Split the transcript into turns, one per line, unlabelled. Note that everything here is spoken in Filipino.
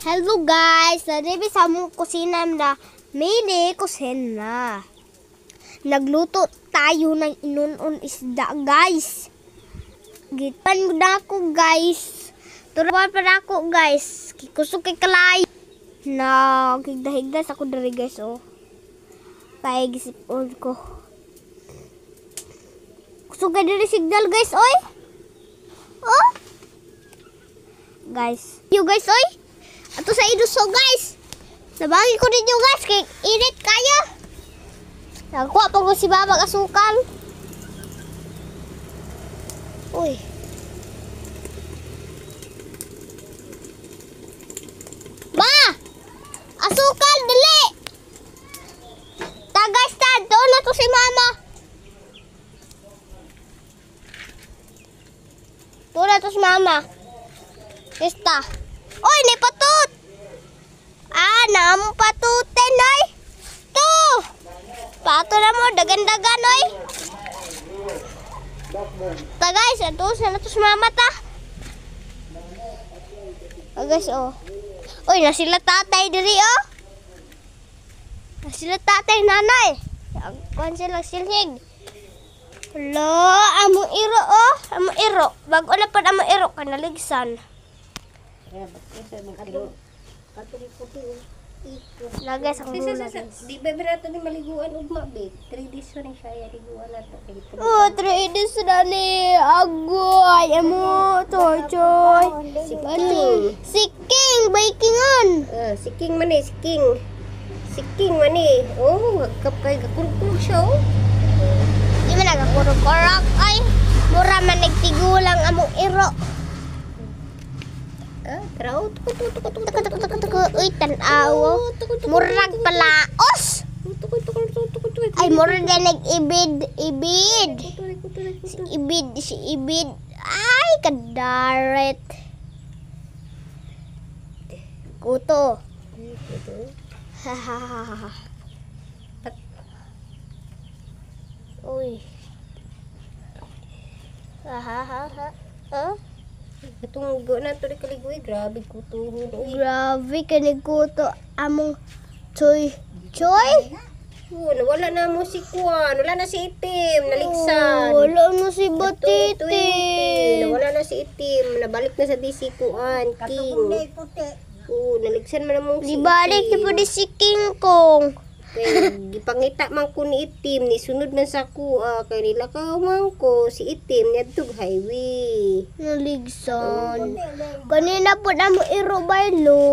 Hello guys, naribi sa mong kusina na mini kusina. Nagluto tayo ng inunon isda guys. Gipan na ako guys. Turuan pa na ako guys. Kikusok kay kalay. Na higda-higda ako dari guys oh. Kaya gisipon ko. Kusok kay dari signal guys oy. Oh. Guys. You guys oy. Ato sa iduso guys. Nabagi ko ninyo guys kay init kaya. Nagkuha pa ko si babag asukal. Uy. Ba! Asukal dili. Ta guys ta, doon na to si mama. Doon na to si mama. Esta. Oy, ni patut. Ah, nam patutin oy. To. Pato na mo dagan-dagan oy. Ta guys, ato sa natos mama ta. Ah, guys oh. Oy, na sila tatay diri oh. Na sila tatay nanay. Agkuan sila silhig. Hello, amo iro oh. Amo iro. Bago na pad amo iro kanaligsan. Na guys, ako muna guys.
Di ba birato ni maliguan ugma be? 3 days ni siya ya liguan nato.
Oh, 3 days na ni agoy. Amo to, choy. Siking, baking on.
Siking man eh, siking. Siking man eh. Oh, hagkap kay gakurog siya oh.
Di man nagakurog-kurog ay. Mura man nagtigulang among iro.
Traw,
Uy, tanaw. Murag palaos. Ay, murag na nag-ibid. Si ibid. Ay, kadaret. Kuto. Hahaha. Uy. Hahaha. Huh?
Itong go na to di kaligoy, grabe kutuhon.
Grabe kanig kuto among choy. Choy?
Oh, nawala na mo si Kuan, wala na si Itim, naligsan.
Wala na si Batiti.
Nawala na si Itim, nabalik na sa DC Kuan, King. Oh, naligsan man namong si
Di balik
Itim.
na po di si King Kong.
Kay gipangita man ko ni Itim, ni sunod man sa kuha, kay nila man ko si Itim niadtog highway.
Naligsan. Kanina po na mo iro baylo.